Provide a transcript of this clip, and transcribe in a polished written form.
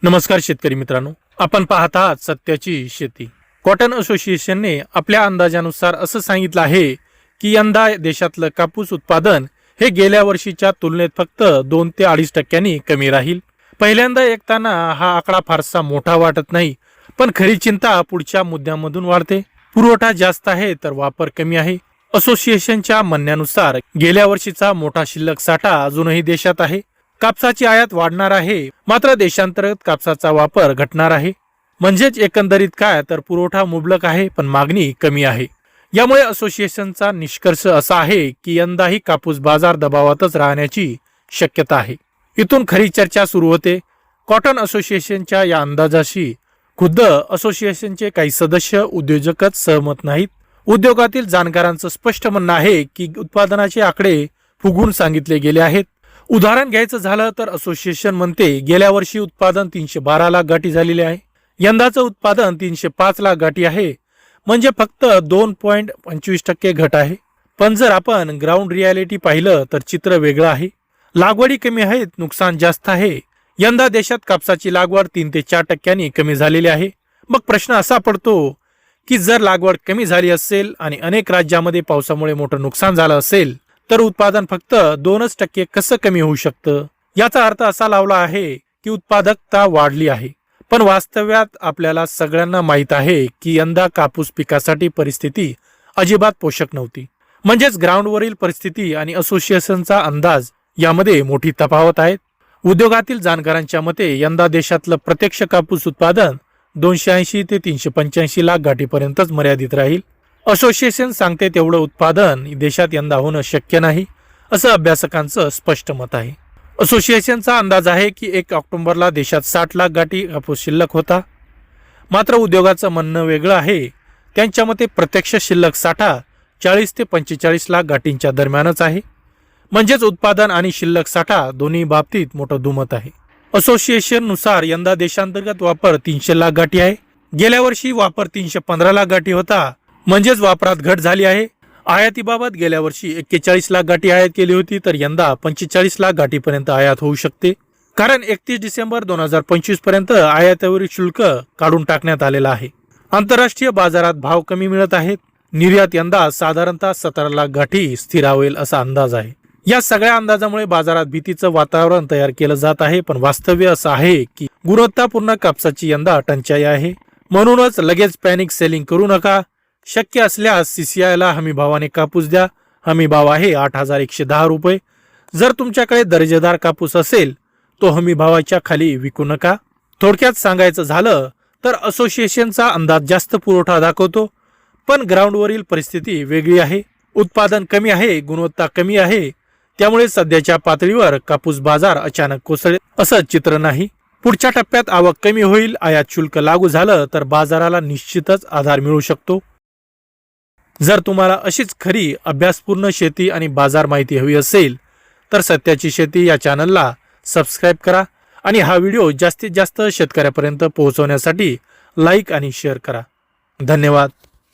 नमस्कार शेतकरी मित्रांनो, आपण पाहत आहात सत्याची शेती. कॉटन असोसिएशनने आपल्या अंदाजानुसार असं सांगितलं आहे की यंदा देशातलं कापूस उत्पादन हे गेल्या वर्षीच्या तुलनेत फक्त 2 ते 2.5% कमी राहील. पहिल्यांदा ऐकताना हा आकडा फारसा मोठा वाटत नाही, पण खरी चिंता पुढच्या मुद्द्यामधून वाढते. पुरवठा जास्त आहे तर वापर कमी आहे. असोसिएशनच्या म्हणण्यानुसार गेल्या वर्षीचा मोठा शिल्लक साठा अजूनही देशात आहे. कापसाची आयात वाढणार आहे, मात्र देशांतर्गत कापसाचा वापर घटणार आहे. म्हणजेच एकंदरीत काय तर पुरवठा मुबलक आहे पण मागणी कमी आहे. यामुळे असोसिएशनचा निष्कर्ष असा आहे की यंदाही कापूस बाजार दबावातच राहण्याची शक्यता आहे. इथून खरी चर्चा सुरू होते. कॉटन असोसिएशनच्या या अंदाजाशी खुद्द असोसिएशनचे काही सदस्य उद्योजकच सहमत नाहीत. उद्योगातील जाणकारांचं स्पष्ट म्हणणं आहे की उत्पादनाचे आकडे फुगून सांगितले गेले आहेत. उदाहरण घ्यायचं झालं तर असोसिएशन म्हणते गेल्या वर्षी उत्पादन 312 लाख गाठी झालेले आहे, यंदाचं उत्पादन 305 लाख गाठी आहे, म्हणजे फक्त 2.25% घट आहे. पण जर आपण ग्राउंड रियालिटी पाहिलं तर चित्र वेगळं आहे. लागवडी कमी आहेत, नुकसान जास्त आहे. यंदा देशात कापसाची लागवड 3 ते 4% कमी झालेली आहे. मग प्रश्न असा पडतो की जर लागवड कमी झाली असेल आणि अनेक राज्यामध्ये पावसामुळे मोठं नुकसान झालं असेल तर उत्पादन फक्त 2% कसं कमी होऊ शकतं? याचा अर्थ असा लावला आहे की उत्पादकता वाढली आहे. पण वास्तव्यात आपल्याला सगळ्यांना माहित आहे की यंदा कापूस पिकासाठी परिस्थिती अजिबात पोषक नव्हती. म्हणजेच ग्राउंडवरील परिस्थिती आणि असोसिएशनचा अंदाज यामध्ये मोठी तफावत आहे. उद्योगातील जाणकारांच्या मते यंदा देशातलं प्रत्यक्ष कापूस उत्पादन 280 ते 385 लाख गाठीपर्यंतच मर्यादित राहील. असोसिएशन सांगते तेवढं उत्पादन देशात यंदा होणं शक्य नाही, असं अभ्यासकांचं स्पष्ट मत आहे. असोसिएशनचा अंदाज आहे की 1 ऑक्टोबरला देशात 60 लाख गाठी कापूस शिल्लक होता. मात्र उद्योगाचं म्हणणं वेगळं आहे. त्यांच्या मते प्रत्यक्ष शिल्लक साठा 40 ते 45 लाख गाठींच्या दरम्यानच आहे. म्हणजेच उत्पादन आणि शिल्लक साठा दोन्ही बाबतीत मोठं दुमत आहे. असोसिएशन नुसार यंदा देशांतर्गत वापर 300 लाख गाठी आहे. गेल्या वर्षी वापर 315 लाख गाठी होता, म्हणजेच वापरात घट झाली आहे. आयातीबाबत गेल्या वर्षी 41 लाख गाठी आयात केली होती, तर यंदा 45 लाख गाठीपर्यंत आयात होऊ शकते. कारण 31 डिसेंबर 2025 पर्यंत आयातीवरील शुल्क काढून टाकण्यात आलेला आहे. आंतरराष्ट्रीय बाजारात भाव कमी मिळत आहेत. निर्यात यंदा साधारणतः 17 लाख गाठी स्थिरावेल असा अंदाज आहे. या सगळ्या अंदाजामुळे बाजारात भीतीचं वातावरण तयार केलं जात आहे. पण वास्तव्य असं आहे की गुणवत्तापूर्ण कापसाची यंदा टंचाई आहे. म्हणूनच लगेच पॅनिक सेलिंग करू नका. शक्य असल्यास CCIला हमी भावाने कापूस द्या. हमी भाव आहे 8,110 रुपये. जर तुमच्याकडे दर्जेदार कापूस असेल तो हमी भावाच्या खाली विकू नका. थोडक्यात सांगायचं झालं तर असोसिएशनचा अंदाज जास्त पुरवठा दाखवतो, पण ग्राउंडवरील परिस्थिती वेगळी आहे. उत्पादन कमी आहे, गुणवत्ता कमी आहे. त्यामुळे सध्याच्या पातळीवर कापूस बाजार अचानक कोसळेल असं चित्र नाही. पुढच्या टप्प्यात आवक कमी होईल. आयात शुल्क लागू झालं तर बाजाराला निश्चितच आधार मिळू शकतो. जर तुम्हाला अशीच खरी अभ्यासपूर्ण शेती आणि बाजार माहिती हवी असेल तर सत्याची शेती या चॅनलला सबस्क्राईब करा आणि हा व्हिडिओ जास्तीत जास्त शेतकऱ्यापर्यंत पोहोचवण्यासाठी लाईक आणि शेअर करा. धन्यवाद.